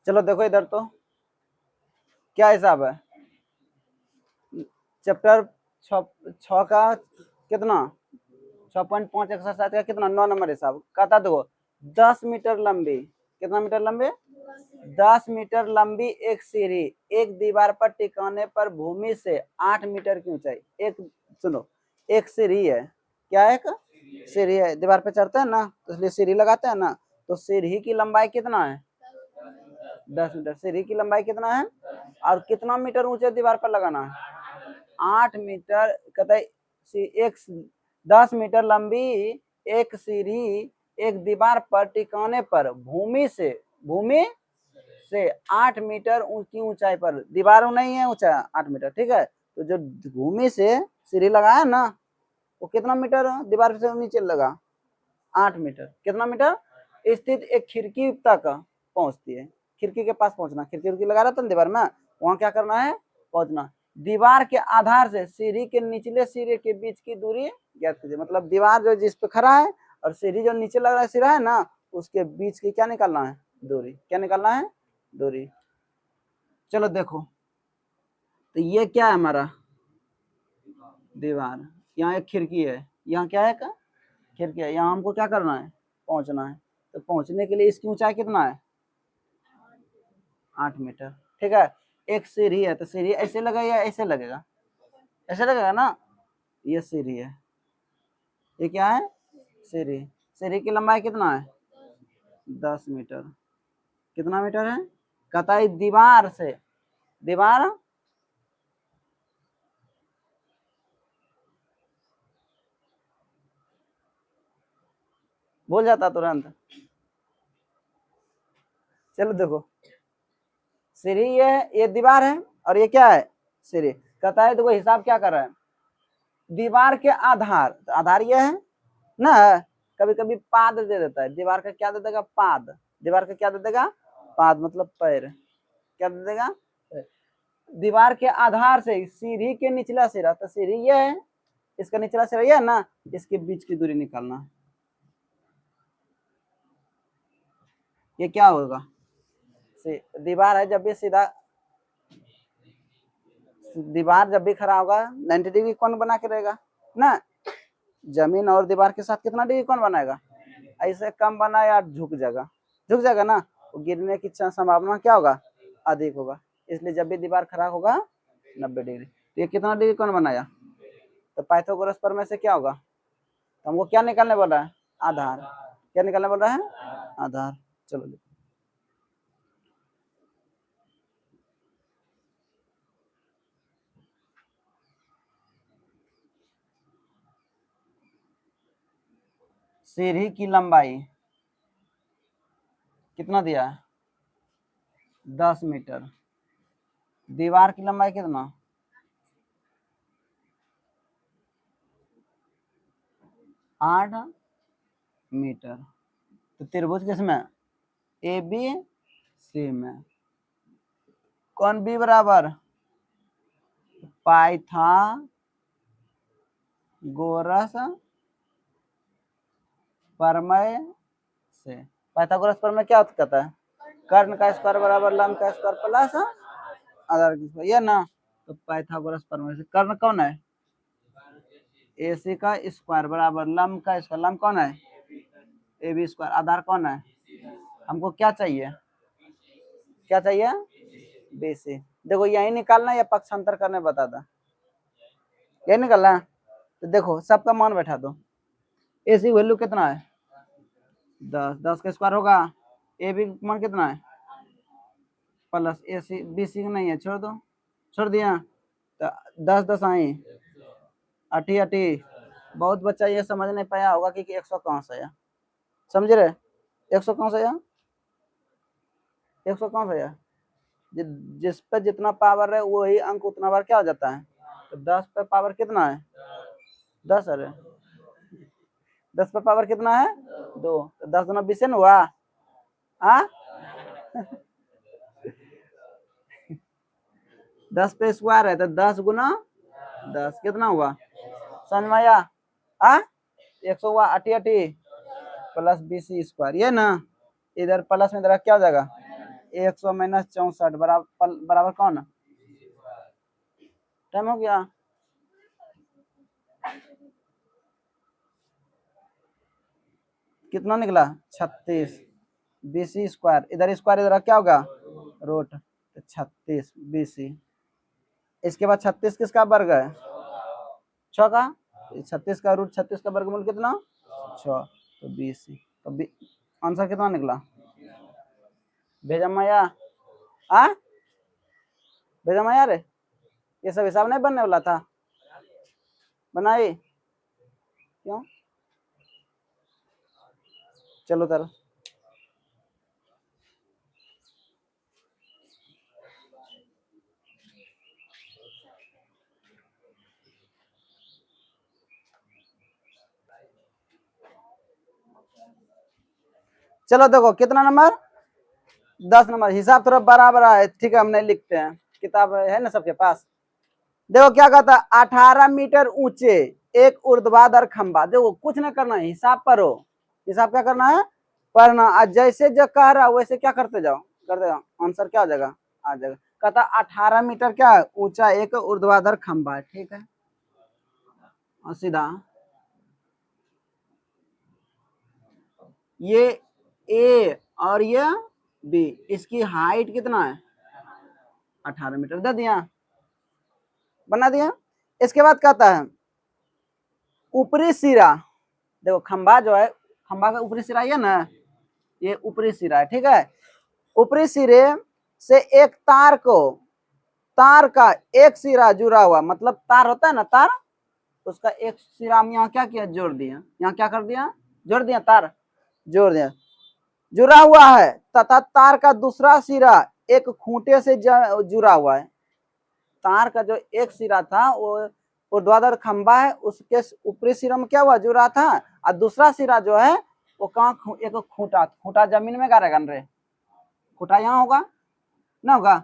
चलो देखो इधर तो क्या हिसाब है। चैप्टर 6 का कितना 6.5 एक्सरसाइज का कितना 9 नंबर हिसाब कहता देखो 10 मीटर लंबी, कितना मीटर लंबी 10 मीटर लंबी एक सीढ़ी एक दीवार पर टिकाने पर भूमि से 8 मीटर की ऊंचाई। एक सुनो, एक सीढ़ी है, क्या है, एक सीढ़ी है, दीवार पे चढ़ते हैं ना तो इसलिए सीढ़ी लगाते हैं ना, तो सीढ़ी की लंबाई कितना है 10 मीटर। सीढ़ी की लंबाई कितना है और कितना मीटर ऊंचे दीवार पर लगाना है 8 मीटर। कहता है एक 10 मीटर लंबी एक सीढ़ी एक दीवार पर टिकाने पर भूमि से 8 मीटर की ऊंचाई पर, दीवार नहीं है ऊंचा 8 मीटर, ठीक है। तो जो भूमि से सीढ़ी लगाया ना वो कितना मीटर दीवार से नीचे लगा 8 मीटर। कितना मीटर स्थित एक खिड़की तक पहुंचती है, खिड़की के पास पहुंचना, खिड़की लगा रहा था ना दीवार में, वहां क्या करना है पहुंचना। दीवार के आधार से सीढ़ी के निचले सिरे के बीच की दूरी ज्ञात कीजिए। मतलब दीवार जो जिस पे खड़ा है और सीढ़ी जो नीचे लग रहा है सिरा है ना उसके बीच की क्या निकालना है दूरी, क्या निकालना है दूरी। चलो देखो तो ये क्या है हमारा दीवार, यहाँ एक खिड़की है, यहाँ क्या है का खिड़की है, यहाँ हमको क्या करना है पहुंचना है। तो पहुंचने के लिए इसकी ऊंचाई कितना है 8 मीटर, ठीक है। एक सीढ़ी है तो सीढ़ी ऐसे लगेगा या ऐसे लगेगा, ऐसे लगेगा ना। ये सीढ़ी है, ये क्या है सीढ़ी, सीढ़ी की लंबाई कितना है 10 मीटर। कितना मीटर है कहता है दीवार से, दीवार भूल जाता तुरंत। चलो देखो सीढ़ी ये दीवार है और ये क्या है सीढ़ी। कहता है देखो हिसाब क्या कर रहा है दीवार के आधार, आधार ये है ना, कभी कभी पाद दे देता है, दीवार का क्या दे देगा पाद, दीवार का क्या दे देगा पाद मतलब पैर, क्या दे देगा दीवार के आधार से सीढ़ी के निचला सिरा, तो सीढ़ी ये है इसका निचला सिरा ये है ना, इसके बीच की दूरी निकालना है। ये क्या होगा दीवार है जब भी सीधा, दीवार जब भी खड़ा होगा 90 डिग्री कौन बना के रहेगा ना, जमीन और दीवार के साथ कितना डिग्री कौन बनाएगा, ऐसे कम बना या झुक जाएगा ना, तो गिरने की संभावना क्या होगा अधिक होगा। इसलिए जब भी दीवार खड़ा होगा 90 डिग्री। तो ये कितना डिग्री कौन बनाया, तो पाइथागोरस प्रमेय से क्या होगा, तो हमको क्या निकालने बोल रहा है आधार, क्या निकालने बोल रहा है आधार। चलो सीढ़ी की लंबाई कितना दिया है 10 मीटर, दीवार की लंबाई कितना 8 मीटर। तो त्रिभुज किसमें ए बी सी में, कौन बी बराबर पाइथागोरस प्रमेय से। पाइथागोरस प्रमेय क्या कहता है कर्ण का स्क्वायर बराबर लंब का स्क्वायर प्लस आधार की स्क्वायर, ये ना। तो पाइथागोरस प्रमेय से कर्ण कौन है ए सी का स्क्वायर बराबर लंब का स्क्वायर, लंब कौन है ए बी स्क्वायर, आधार कौन है हमको क्या चाहिए, क्या चाहिए बी सी। देखो यही निकालना या पक्षांतर करने बता था, यही निकालना। तो देखो सबका मान बैठा दो, ए सी वैल्यू कितना है 10, 10 का स्क्वायर होगा, ए बी मान कितना है प्लस ए सी, बी सी नहीं है छोड़ दो, छोड़ दिया। तो 10 10 आई अठी अठी, बहुत बच्चा ये समझ नहीं पाया होगा कि 100 कहाँ से आया, समझ रहे 100 कहाँ से आया, 100 कहाँ से आया, जिस पे जितना पावर है वही अंक उतना बार क्या हो जाता है। तो 10 पे पावर कितना है 10, अरे 10 पे पावर कितना है 2, तो 10 गुना 20 न हुआ हाँ 10 पे स्क्वायर है तो 10 गुना 10 कितना हुआ समझ में आया 100 हुआ अठी प्लस 20 स्क्वायर, ये ना इधर प्लस में इधर क्या हो जाएगा 100 माइनस 64 बराबर बराबर कौन? टाइम हो गया। कितना निकला? 36। बीसी स्क्वायर, इधर स्क्वायर इधर क्या होगा? रूट। 36 बीसी। इसके बाद 36 किसका वर्ग है? 6 का। 36 का रूट 36 का वर्गमूल कितना? 6। तो बीसी। तो आंसर कितना निकला? भेजा माया। आ भेजा माया रे, ये सब हिसाब नहीं बनने वाला था? बनाई क्यों? चलो तर चलो देखो कितना नंबर? 10 नंबर। हिसाब तरफ बराबर है, ठीक है, हम नहीं लिखते हैं, किताब है ना सबके पास। देखो क्या कहता है, 18 मीटर ऊंचे एक ऊर्ध्वाधर खंभा। देखो कुछ नहीं करना है, हिसाब पढ़ो। हिसाब क्या करना है? पढ़ना। आज जैसे जो कह रहा है वैसे क्या करते जाओ, करते जाओ, आंसर क्या हो जाएगा? आ जाएगा। कहता 18 मीटर क्या ऊंचा एक ऊर्ध्वाधर खंभा है, ठीक है। और सीधा ये ए और ये बी, इसकी हाइट कितना है? 18 मीटर। दे दिया, बना दिया। इसके बाद कहता है ऊपरी सिरा। देखो खंभा जो है, खंभा का ऊपरी सिरा ये ना, ये ऊपरी सिरा है, ठीक है। ऊपरी सिरे से एक तार को, तार का एक सिरा जुड़ा हुआ, मतलब तार होता है ना तार, उसका एक सिरा हम यहाँ क्या किया? जोड़ दिया। यहाँ क्या कर दिया? जोड़ दिया, तार जोड़ दिया, जुड़ा हुआ है। तथा तार का दूसरा सिरा एक खूंटे से जुड़ा हुआ है। तार का जो एक सिरा था वो ऊर्ध्वाधर खंभा है, उसके ऊपरी सिरा में क्या हुआ? जुड़ा था। और दूसरा सिरा जो है वो कहाँ? एक खूंटा, खूंटा जमीन में गाड़ेगा रे, खूंटा यहाँ होगा ना, होगा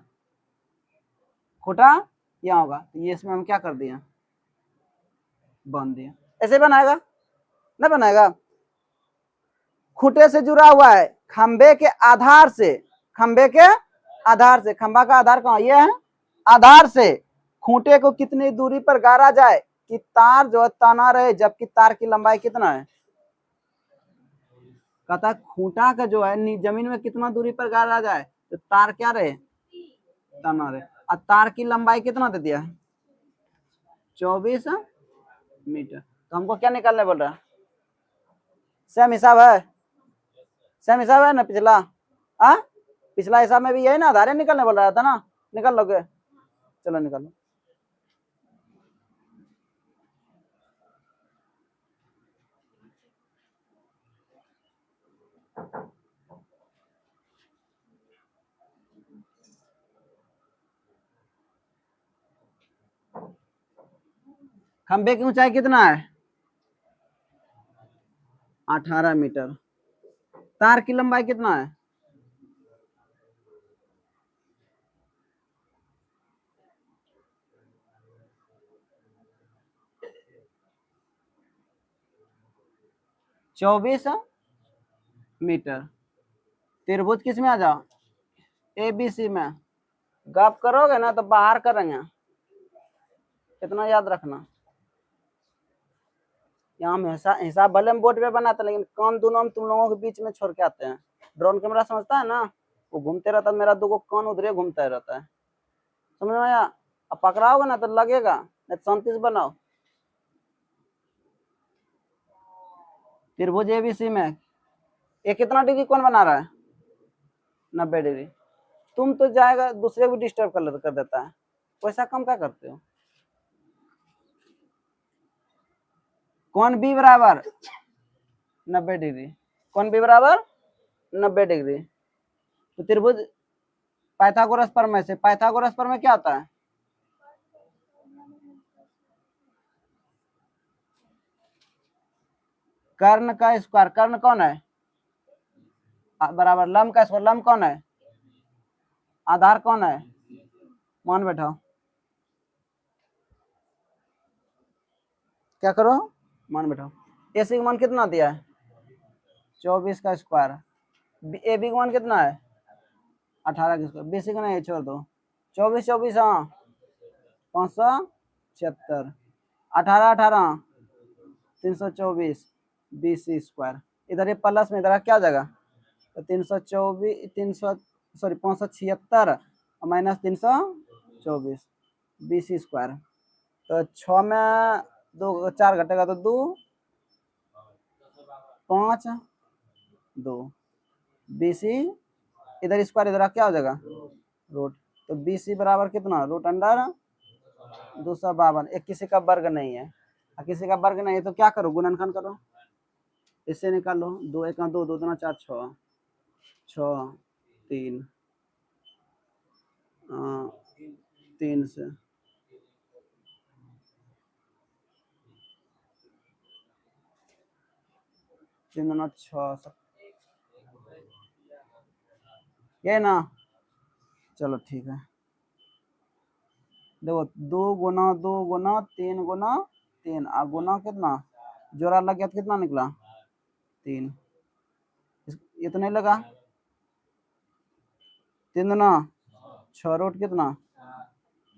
खूंटा यहाँ होगा। तो ये इसमें हम क्या कर दिया? बांध दिया। ऐसे बनाएगा ना, बनाएगा। खूंटे से जुड़ा हुआ है खंबे के आधार से, खंबे के आधार से। खंबा का आधार कहाँ? ये है। आधार से खूंटे को कितनी दूरी पर गाड़ा जाए कि तार जो तना रहे, जबकि तार की लंबाई कितना है? कहता खूंटा का जो है जमीन में कितना दूरी पर गाड़ा जाए तो तार क्या रहे? तना रहे। और तार की लंबाई कितना दे दिया है? 24 मीटर। तो हमको क्या निकालने बोल रहा है? सेम हिसाब है, सेम हिसाब है ना पिछला? आ पिछला हिसाब में भी यही ना आधार निकलने बोल रहा था ना, निकल लोगे? चलो निकालो। खंबे की ऊंचाई कितना है? 18 मीटर। तार की लंबाई कितना है? 24 मीटर। त्रिभुज किस में आ जाओ? ए बी सी में। गप करोगे ना तो बाहर करेंगे, इतना याद रखना। यहाँ हम हिसाब भले हम बोर्ड पे बनाते हैं, लेकिन कान दोनों हम तुम लोगों के बीच में छोड़ के आते हैं। ड्रोन कैमरा समझता है ना, वो घूमते रहता है, मेरा दो कान उधरे घूमता रहता है, समझ में आया? अब पकड़ाओगे ना तो लगेगा, नहीं 37 बनाओ। त्रिभुज एबीसी में ये कितना डिग्री कौन बना रहा है? 90 डिग्री। तुम तो जाएगा दूसरे को डिस्टर्ब कर देता है, वैसा कम क्या करते हो? कौन बी बराबर 90 डिग्री, कौन बी बराबर 90 डिग्री। तो त्रिभुज पाइथागोरस प्रमेय से, पाइथागोरस प्रमेय क्या होता है? कर्ण का स्क्वायर, कर्ण कौन है? बराबर लंब का स्क्वायर, लंब कौन है? आधार कौन है? मान बैठाओ, क्या करो? मान बैठाओ। ए सी का मान कितना दिया है? 24 का स्क्वायर। ए बी का मान कितना है? 18 किसको, बीसी को नहीं छोड़ दो, 24 24 हाँ 576, 18 18 324, बीसी स्क्वायर, इधर ये प्लस में इधर क्या हो जाएगा, तो 324 300 सॉरी 576 और माइनस 324 बीसी स्क्वायर, तो 6 में 2 4 घटेगा तो 2 5 2 बीसी, इधर स्क्वायर इधर क्या हो जाएगा रूट, तो बीसी बराबर कितना रूट अंडर 252, एक किसी का वर्ग नहीं है, किसी का वर्ग नहीं है तो क्या करो गुणनखंड करो, इससे निकाल लो, 2 1 2 2 2 4 6 6 3 3 से 3 9 6 ये ना, चलो ठीक है, देखो 2 गुना 3 गुना कितना, जोड़ा लग गया तो कितना निकला 3, ये तो नहीं लगा, 3 दूना 6 रूट कितना,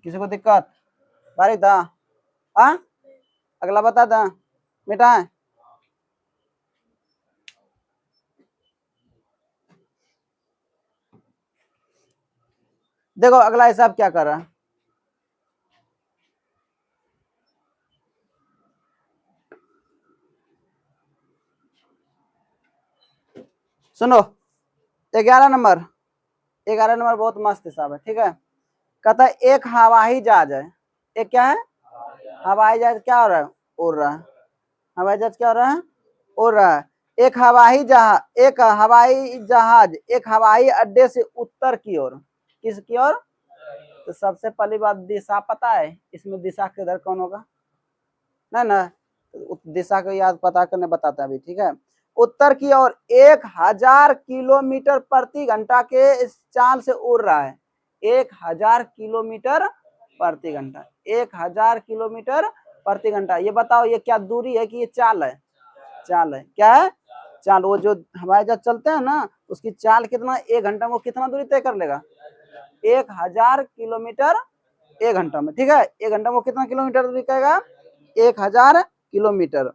किसी को दिक्कत बारी था, हाँ अगला बता था मिटाए, देखो अगला हिसाब क्या कर रहा है, सुनो 11 नंबर, 11 नंबर बहुत मस्त हिसाब है, ठीक है, कहता है एक हवाई जहाज है, एक क्या है हवाई जहाज, क्या हो रहा है उड़ रहा है, हवाई जहाज क्या हो रहा है उड़ रहा है, एक हवाई जहाज एक हवाई अड्डे से उत्तर की ओर, किस की ओर, तो सबसे पहली बात दिशा पता है, इसमें दिशा किधर कौन होगा, ना ना दिशा को याद पता करने बताता है अभी, ठीक है, उत्तर की ओर 1000 किलोमीटर प्रति घंटा के चाल से उड़ रहा है, 1000 किलोमीटर प्रति घंटा, 1000 किलोमीटर प्रति घंटा, ये बताओ ये क्या दूरी है कि ये चाल है, चाल है, क्या है चाल, वो जो हवाई जहाज चलते हैं ना उसकी चाल कितना, 1 घंटा में वो कितना दूरी तय कर लेगा, 1000 किलोमीटर 1 घंटा में, ठीक है, 1 घंटा में वो कितना किलोमीटर दूरी कहेगा 1000 किलोमीटर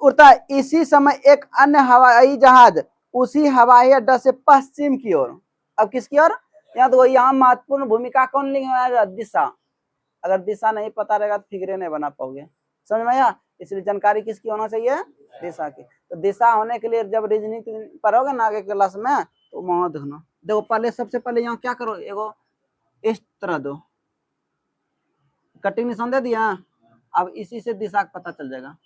उड़ता है, इसी समय एक अन्य हवाई जहाज उसी हवाई अड्डा से पश्चिम की ओर, अब किसकी ओर, यहाँ तो यहाँ महत्वपूर्ण भूमिका कौन निभाएगा, दिशा, अगर दिशा नहीं पता रहेगा तो फिगरे नहीं बना पाओगे, समझ में आया, इसलिए जानकारी किसकी होना चाहिए, दिशा की, तो दिशा होने के लिए जब रीजनिंग पढ़ोगे ना आगे क्लास में तो वहां देखना, देखो पहले सबसे पहले यहाँ क्या करो, एगो इस तरह दो, कटिंग निशान दे दिया, अब इसी से दिशा का पता चल जाएगा,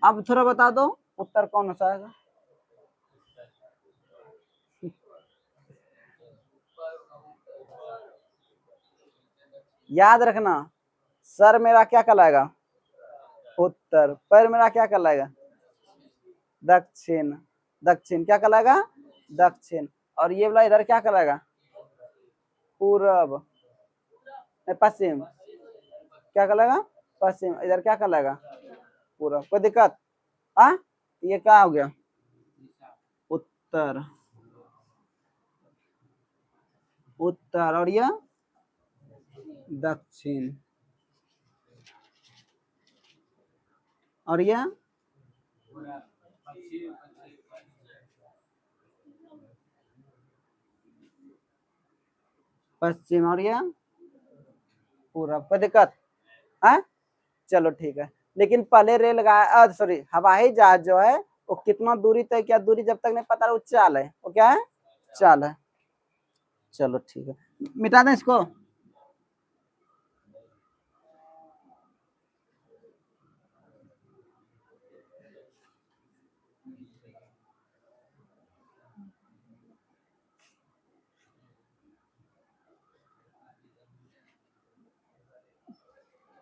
अब थोड़ा बता दो उत्तर कौन सा आएगा, याद रखना, सर मेरा क्या कहलाएगा उत्तर, पैर मेरा क्या कहलाएगा दक्षिण, दक्षिण क्या कहलाएगा दक्षिण, और ये वाला इधर क्या कहलाएगा पूरब, पश्चिम क्या कहलाएगा पश्चिम, इधर क्या कहलाएगा पूरब, कोई दिक्कत, हाँ ये क्या हो गया उत्तर, उत्तर और ये दक्षिण, और ये पश्चिम, और ये पूरब, कोई दिक्कत, हाँ चलो ठीक है, लेकिन पहले रेलगाड़ी सॉरी हवाई जहाज जो है वो कितना दूरी तय किया, दूरी जब तक नहीं पता वो चाल है, वो क्या है चाल है, चलो ठीक है मिटा दें इसको,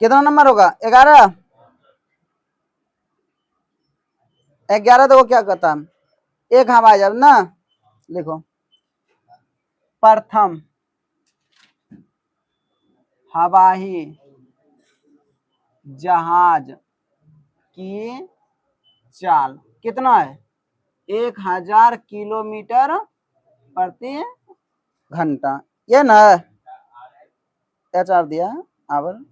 कितना नंबर होगा 11, 11 तो वो क्या कहता है एक हवाई जहाज ना, लिखो प्रथम हवाई जहाज की चाल कितना है 1000 किलोमीटर प्रति घंटा, ये ना HR दिया आवर।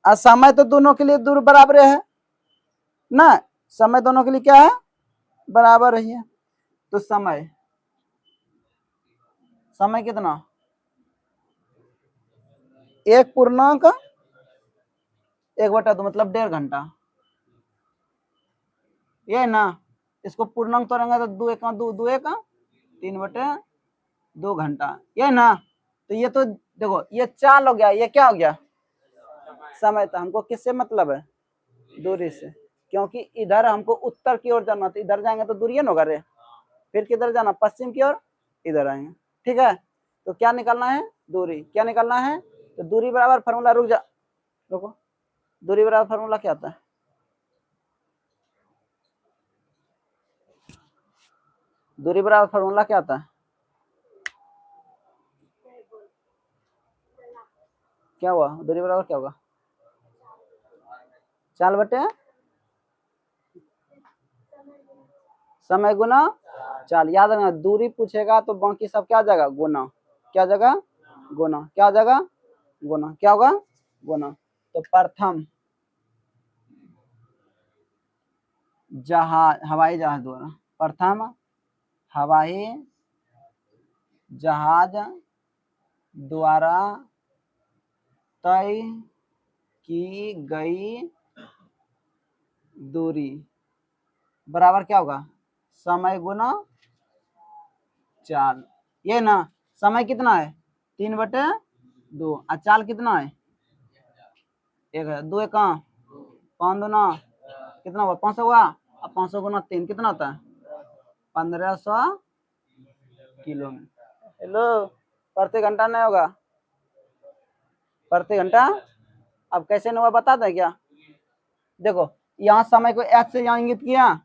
समय तो दोनों के लिए दूर बराबर है ना, समय दोनों के लिए क्या है, बराबर है। तो समय समय कितना, 1/1/2 मतलब 1.5 घंटा, ये ना। इसको पूर्णांक तोड़ेंगे तो 2 घंटा, ये ना। तो ये तो देखो ये चाल हो गया, ये क्या हो गया, समय। तो हमको किससे मतलब है, दूरी से, क्योंकि इधर हमको उत्तर की ओर जाना, तो इधर जाएंगे तो दूरी न होगा रे। फिर किधर जाना, पश्चिम की ओर, इधर आएंगे, ठीक है। तो क्या निकालना है, दूरी। क्या निकालना है, तो दूरी बराबर फार्मूला, रुक जा, रुको, दूरी बराबर फार्मूला क्या आता है, दूरी बराबर फार्मूला क्या आता है, क्या हुआ, दूरी बराबर क्या होगा, चाल बटे समय गुना चाल। याद रखना, दूरी पूछेगा तो बाकी सब क्या जाएगा, गुना। क्या जगह, गुना। क्या जगह, गुना। क्या होगा, गुना। तो प्रथम जहाज, हवाई जहाज द्वारा, प्रथम हवाई जहाज द्वारा तय की गई दूरी बराबर क्या होगा, समय गुना चाल। ये ना, समय कितना है, 3/2, और चाल कितना है, 1 2 1 5 2 कितना हुआ, 500 हुआ। अब 500 गुना 3 कितना होता है, 1500 किलोमीटर। हेलो, प्रति घंटा नहीं होगा, प्रति घंटा। अब कैसे नहीं हुआ बता दें क्या, देखो यहाँ समय को एच से यहाँ इंगित किया,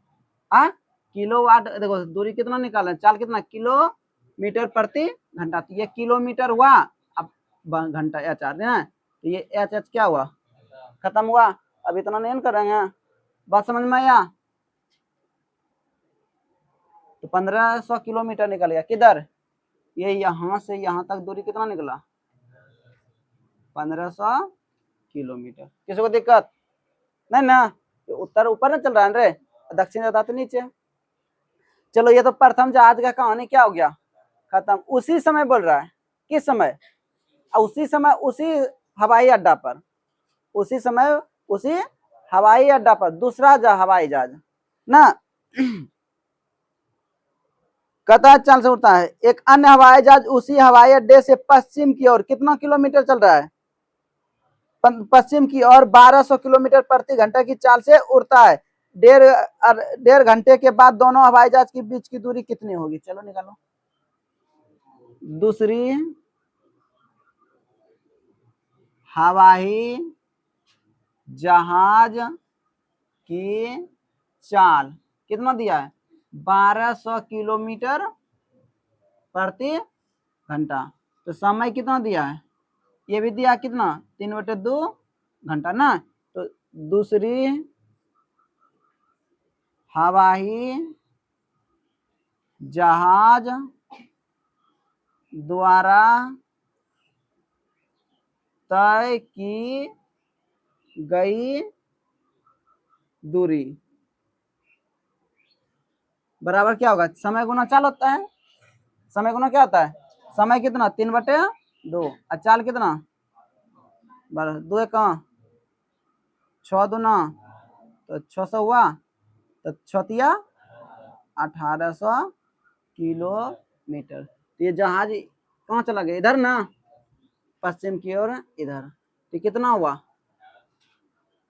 किलोवाट। देखो दूरी कितना निकाला, चाल कितना, किलोमीटर प्रति घंटा। तो ये किलोमीटर हुआ, अब घंटा एच आर है, तो ये एच एच क्या हुआ, खत्म हुआ। अब इतना नहीं करेंगे, बात समझ में आया। तो 1500 किलोमीटर निकल गया, किधर, ये यहाँ से यहाँ तक दूरी कितना निकला, 1500 किलोमीटर। किसी को दिक्कत नहीं ना, तो उत्तर ऊपर ना चल रहा है रे, दक्षिण जाता तो नीचे। चलो ये तो प्रथम जहाज का कहानी क्या हो गया, खत्म। उसी समय बोल रहा है, किस समय, उसी समय उसी हवाई अड्डा पर, उसी समय उसी हवाई अड्डा पर दूसरा हवाई जहाज ना कतर चाल से उड़ता है। एक अन्य हवाई जहाज उसी हवाई अड्डे से पश्चिम की ओर कितना किलोमीटर चल रहा है, पश्चिम की ओर 1200 किलोमीटर प्रति घंटे की चाल से उड़ता है। 1.5 घंटे के बाद दोनों हवाई जहाज के बीच की दूरी कितनी होगी, चलो निकालो। दूसरी हवाई जहाज की चाल कितना दिया है, 1200 किलोमीटर प्रति घंटा। तो समय कितना दिया है, ये भी दिया कितना, 3/2 घंटा ना। तो दूसरी हवाई जहाज द्वारा तय की गई दूरी बराबर क्या होगा, समय गुना चाल होता है। समय गुना क्या होता है, समय कितना, 3/2, और चाल कितना, 2 कहाँ, 6 दूना तो 600 हुआ, तो 1800 किलोमीटर। तो ये जहाज कहाँ चला गया, इधर ना, पश्चिम की ओर इधर। तो कितना हुआ,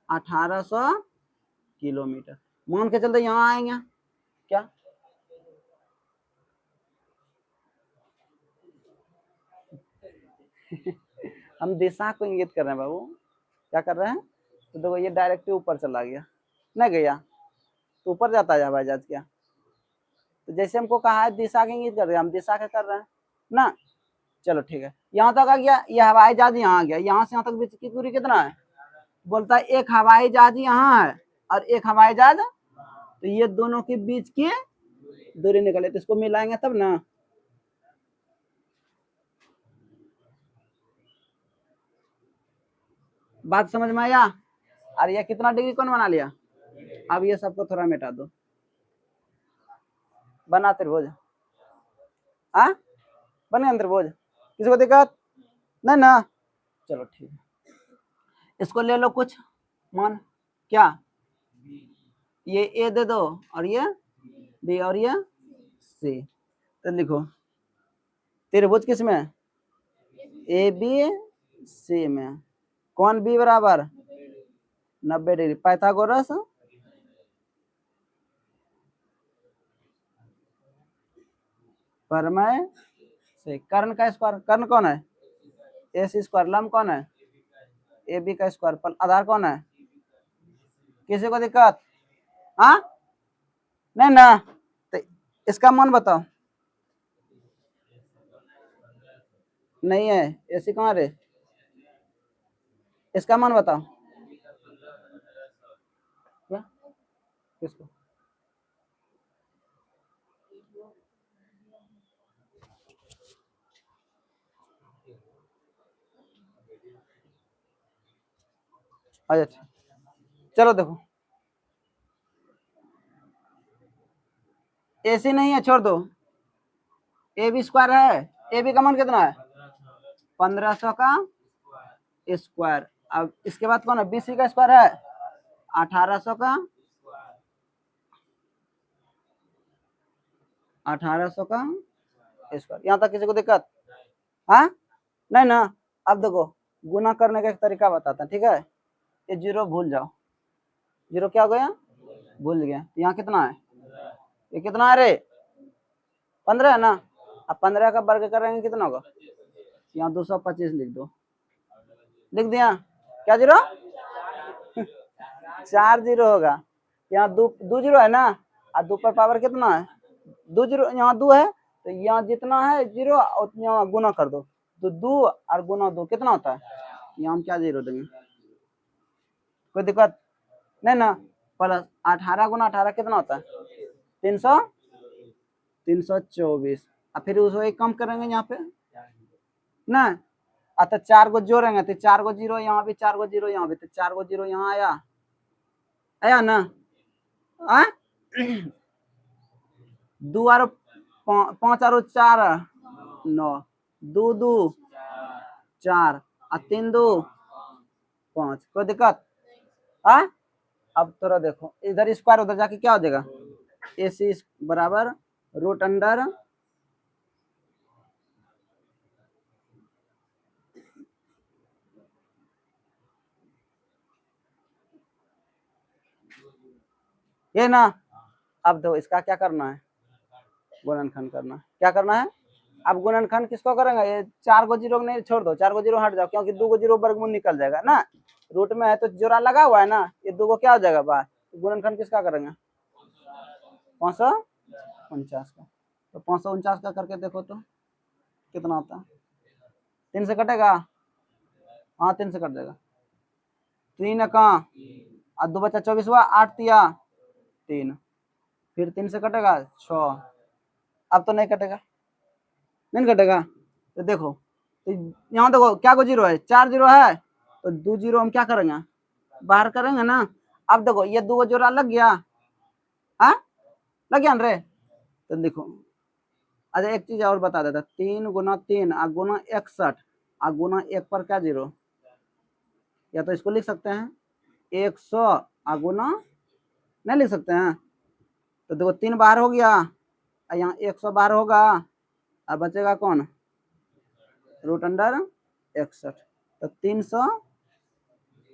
1800 किलोमीटर। मान के चलते यहाँ आएंगे क्या, हम दिशा को इंगित कर रहे हैं बाबू, क्या कर रहे हैं। तो देखो ये डायरेक्ट ऊपर चला गया, नहीं गया, तो ऊपर जाता है हवाई जहाज क्या। तो जैसे हमको कहा है दिशा के इंगित कर रहे हैं, हम दिशा का कर रहे हैं ना। चलो ठीक है, यहाँ तक आ गया, ये हवाई जहाज यहाँ आ गया, यहाँ से यहाँ तक बीच की दूरी कितना है, बोलता है एक हवाई जहाज यहाँ है और एक हवाई जहाज, तो ये दोनों के बीच की दूरी निकले, तो इसको मिलाएंगे तब ना। बात समझ में आया? और ये कितना डिग्री कौन बना लिया? अब ये सबको थोड़ा मिटा दो, बना त्रिभुज। हाँ, बन गया त्रिभुज, किसी को दिक्कत नहीं ना? चलो ठीक है, इसको ले लो कुछ मान, क्या ये ए दे दो और ये बी और ये सी, तो लिखो त्रिभुज किस में? ए बी सी में। कौन बी बराबर 90 डिग्री। पाइथागोरस प्रमेय से कर्ण का स्क्वायर, कर्ण कौन है? ए सी स्क्वायर, लंब कौन है? ए बी का स्क्वायर, पर आधार कौन है? किसी को दिक्कत? हाँ, नहीं ना? तो इसका मान बताओ। नहीं है, ए सी कहाँ रे? इसका मान बताओ। क्या? किसको? अच्छा चलो देखो, ए सी नहीं है, छोड़ दो। ए बी स्क्वायर है, ए बी का मान कितना है? 1500 का स्क्वायर। अब इसके बाद कौन है? बी सी का स्क्वायर है 1800 का, 1800 का स्क्वायर। यहाँ तक किसी को दिक्कत? हाँ, नहीं ना? अब देखो, गुना करने का एक तरीका बताता, ठीक है? ये जीरो भूल जाओ, जीरो क्या हो गया? भूल गया। यहाँ कितना है? ये कितना है रे? 15 है ना? अब 15 का वर्ग करेंगे कितना होगा? यहाँ 225 लिख दो। लिख दिया? क्या जीरो? 4 जीरो होगा। यहाँ दो जीरो है ना, और दो पर पावर कितना है? 2 जीरो, यहाँ 2 है, तो यहाँ जितना है जीरो यहाँ गुना कर दो, तो 2 और गुना 2 कितना होता है? यहाँ हम क्या जीरो देंगे? कोई दिक्कत नहीं ना? प्लस 18 गुना 18 कितना होता है? 324। और फिर उसको एक कम करेंगे यहाँ पे ना, तो 4 को जोड़ेंगे, तो 4 को जीरो यहाँ भी, 4 को जीरो यहाँ भी, तो 4 को जीरो यहाँ आया, आया ना? आ? 2 और 5 और 4 9, 2 2 4 और 3 2 5। कोई दिक्कत? हाँ, अब थोड़ा देखो, इधर स्क्वायर उधर जाके क्या हो जाएगा? ए सी बराबर रूट अंडर ये ना। अब दो इसका क्या करना है? गुणनखंड करना। क्या करना है? अब गुणनखंड किसको करेंगे? ये 4 को जीरो नहीं, छोड़ दो, 4 को जीरो हट जाओ, क्योंकि 2 को जीरो वर्गमूल निकल जाएगा ना, रूट में है तो जोड़ा लगा हुआ है ना, ये 2 को क्या हो जाएगा बाहर। गुणनखंड किसका करेंगे? 549 का। तो 549 का करके देखो तो कितना होता है? 3 से कटेगा? हाँ 3 से कट जाएगा। 3 कहाँ, और 2 बचा 24 हुआ, 8 दिया 3, फिर 3 से कटेगा 6। अब तो नहीं कटेगा, नहीं कटेगा। तो देखो, तो यहाँ देखो क्या को जीरो है? 4 जीरो है, तो 2 जीरो हम क्या करेंगे? बाहर करेंगे ना। अब देखो ये 2 जोड़ा लग गया, हाँ लग गया रे। तो देखो, अच्छा एक चीज और बता देता, 3 गुना 3 आ गुना 61 आ गुना 1 पर क्या जीरो? या तो इसको लिख सकते हैं 100 आ गुना, नहीं लिख सकते हैं? तो देखो 3 बाहर हो गया, यहाँ 100 बाहर होगा, अब बचेगा कौन? Root under 61। तो 300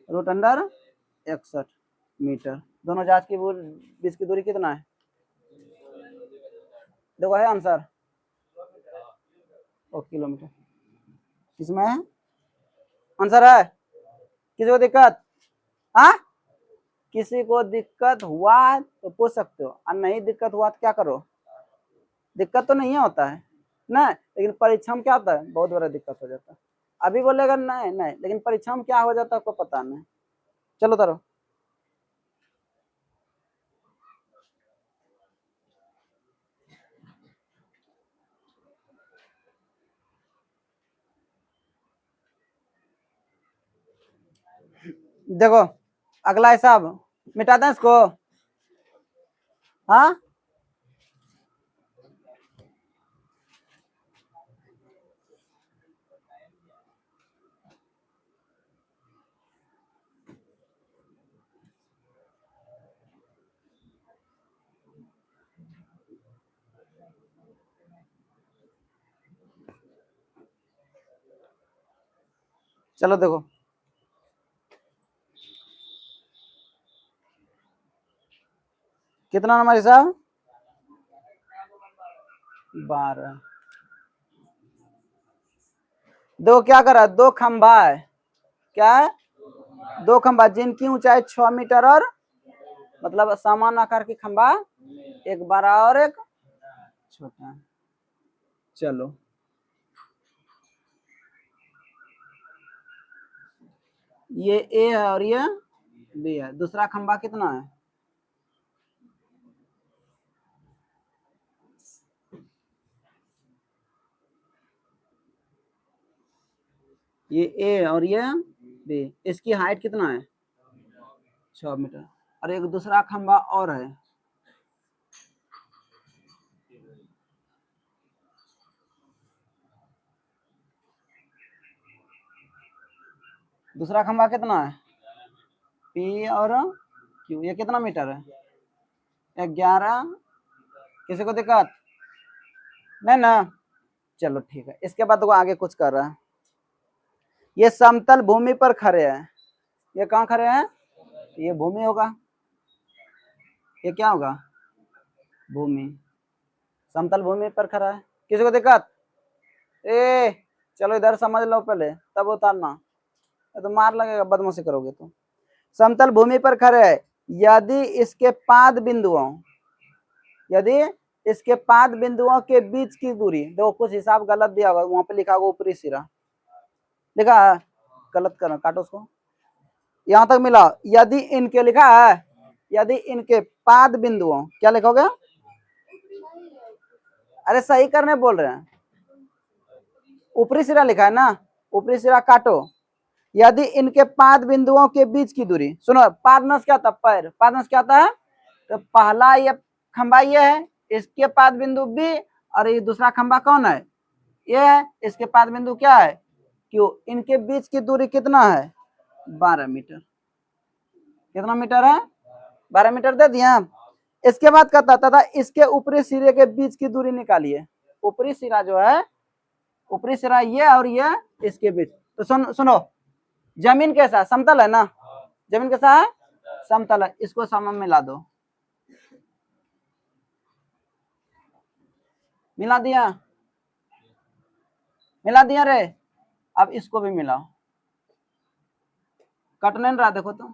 रूट अंडर 61 मीटर। दोनों जहाज के बीच की दूरी कितना है? देखो है आंसर, ओ किलोमीटर। किसमें है आंसर? है किसी को दिक्कत? हाँ, किसी को दिक्कत हुआ तो पूछ सकते हो, और नहीं दिक्कत हुआ तो क्या करो? दिक्कत तो नहीं होता है ना, लेकिन परीक्षा में क्या होता है? बहुत बड़ा दिक्कत हो जाता है। अभी बोलेगा नहीं नहीं, लेकिन परीक्षा में क्या हो जाता है आपको पता नहीं। चलो तारो। देखो अगला हिसाब मिटा दें इसको। हाँ चलो देखो कितना नंबर हिसाब 12। देखो क्या कर रहा है, दो खंभा है, क्या है, दो खंभा जिनकी ऊंचाई 6 मीटर और मतलब समान आकार की खंभा, एक बड़ा और एक छोटा। चलो ये ए है और ये बी है, दूसरा खंभा कितना है, ये ए और ये बी, इसकी हाइट कितना है 6 मीटर, और एक दूसरा खंभा और है, दूसरा खंभा कितना है पी और क्यू, ये कितना मीटर है 11। किसी को दिक्कत नहीं ना, चलो ठीक है। इसके बाद वो आगे कुछ कर रहा है, ये समतल भूमि पर खड़े हैं, ये कहाँ खड़े हैं, ये भूमि होगा, ये क्या होगा भूमि, समतल भूमि पर खड़ा है। किसी को दिक्कत, ए चलो इधर समझ लो पहले तब उतारना, तो मार लगेगा बदमाशी करोगे तो। समतल भूमि पर खड़े है, यदि इसके पाद बिंदुओं, यदि इसके पाद बिंदुओं के बीच की दूरी, देखो कुछ हिसाब गलत दिया होगा, वहां पे लिखा होगा ऊपरी सिरा, लिखा है गलत करना, काटो उसको, यहां तक मिला, यदि इनके लिखा है, यदि इनके पाद बिंदुओं, क्या लिखोगे, अरे सही करने बोल रहे हैं, ऊपरी सिरा लिखा है ना, ऊपरी सिरा काटो, यदि इनके पाद बिंदुओं के बीच की दूरी, सुनो पादनस क्या था, पैर पादनस क्या था, तो पहला ये खंबा ये है, इसके पाद बिंदु बी, और ये दूसरा खंबा कौन है, ये है, इसके पाद बिंदु क्या है क्यों, इनके बीच की दूरी कितना है 12 मीटर, कितना मीटर है 12 मीटर दे दिया। इसके बाद कहता था इसके ऊपरी सिरे के बीच की दूरी निकालिए, ऊपरी सिरा जो है, ऊपरी सिरा ये और ये इसके बीच, तो सुनो जमीन कैसा समतल है ना, जमीन कैसा है समतल है, इसको सम मिला दो, मिला दिया, मिला दिया रे, अब इसको भी मिलाओ, कट नहीं रहा देखो तो,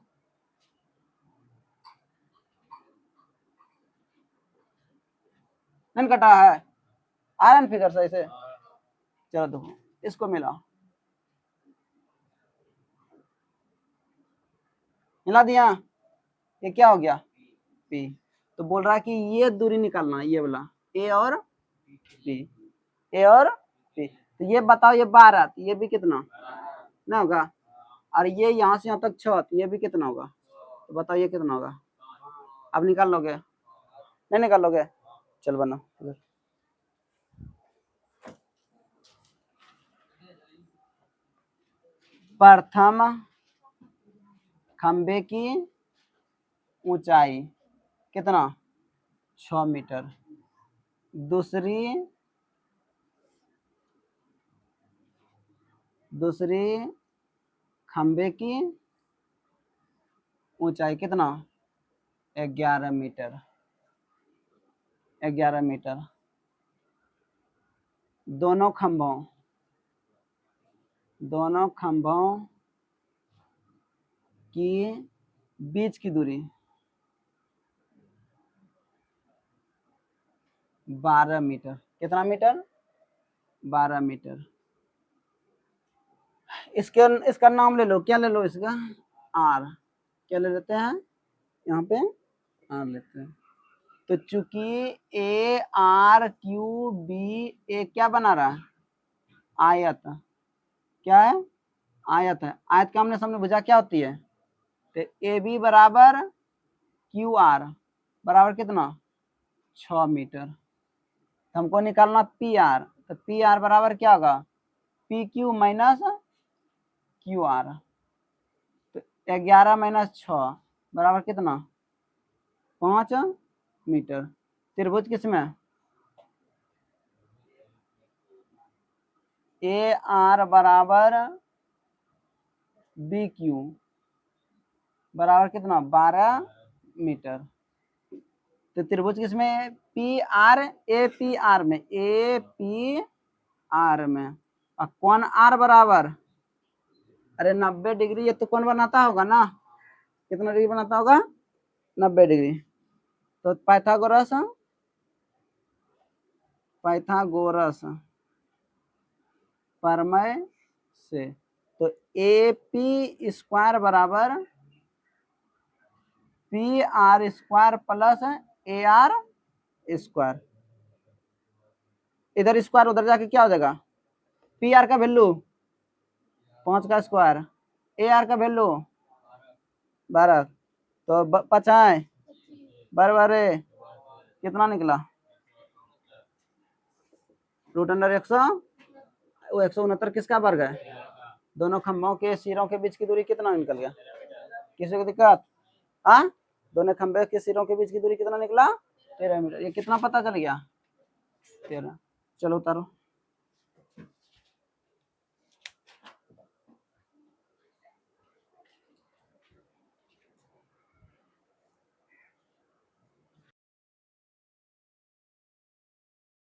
नहीं कटा है, आयरन फिगर सही से, चलो देखो इसको मिलाओ, मिला दिया, ये क्या हो गया पी, तो बोल रहा है कि ये दूरी निकालना, ये वाला ए और पी, ए और पी, तो ये बताओ ये 12, तो ये भी कितना ना होगा, और ये यहाँ से यहाँ तक 6, तो ये भी कितना होगा, तो बताओ ये कितना होगा, अब निकाल लोगे, नहीं निकाल लोगे, चल बना, प्रथम खंबे की ऊंचाई कितना 6 मीटर, दूसरी दूसरी खंबे की ऊंचाई कितना 11 मीटर, 11 मीटर, दोनों खंभों की बीच की दूरी 12 मीटर, कितना मीटर 12 मीटर, इसके इसका नाम ले लो, क्या ले लो इसका आर, क्या ले लेते हैं यहाँ पे आर लेते हैं, तो चूंकि ए आर क्यू बी ए क्या बना रहा है आयत, क्या है आयत है, आयत का हमने सामने भुजा क्या होती है तो ए बी बराबर क्यू आर बराबर कितना 6 मीटर। तो हमको निकालना पी आर, तो पी आर बराबर क्या होगा P Q minus Q R. तो 11 माइनस 6 बराबर कितना 5 मीटर। त्रिभुज किसमें ए आर बराबर बी क्यू बराबर कितना 12 मीटर। तो त्रिभुज किसमें पी आर में ए पी आर में। और कौन आर बराबर अरे 90 डिग्री, ये तो कौन बनाता होगा ना, कितना डिग्री बनाता होगा 90 डिग्री। तो पाइथागोरस प्रमेय से तो ए पी स्क्वायर बराबर P R square plus A R square. इधर स्क्वायर उधर जाके क्या हो जाएगा पी आर का वैल्यू 5 का स्क्वायर, ए आर का वैल्यू 12, तो 5 बराबर कितना निकला रूट अंडर 169 किसका वर्ग है। दोनों खंभों के सिरों के बीच की दूरी कितना निकल गया, किसी को दिक्कत हाँ, दोनों खंभे के सिरों के बीच की दूरी कितना निकला 13 मीटर। ये कितना पता चल गया 13। चलो उतारो।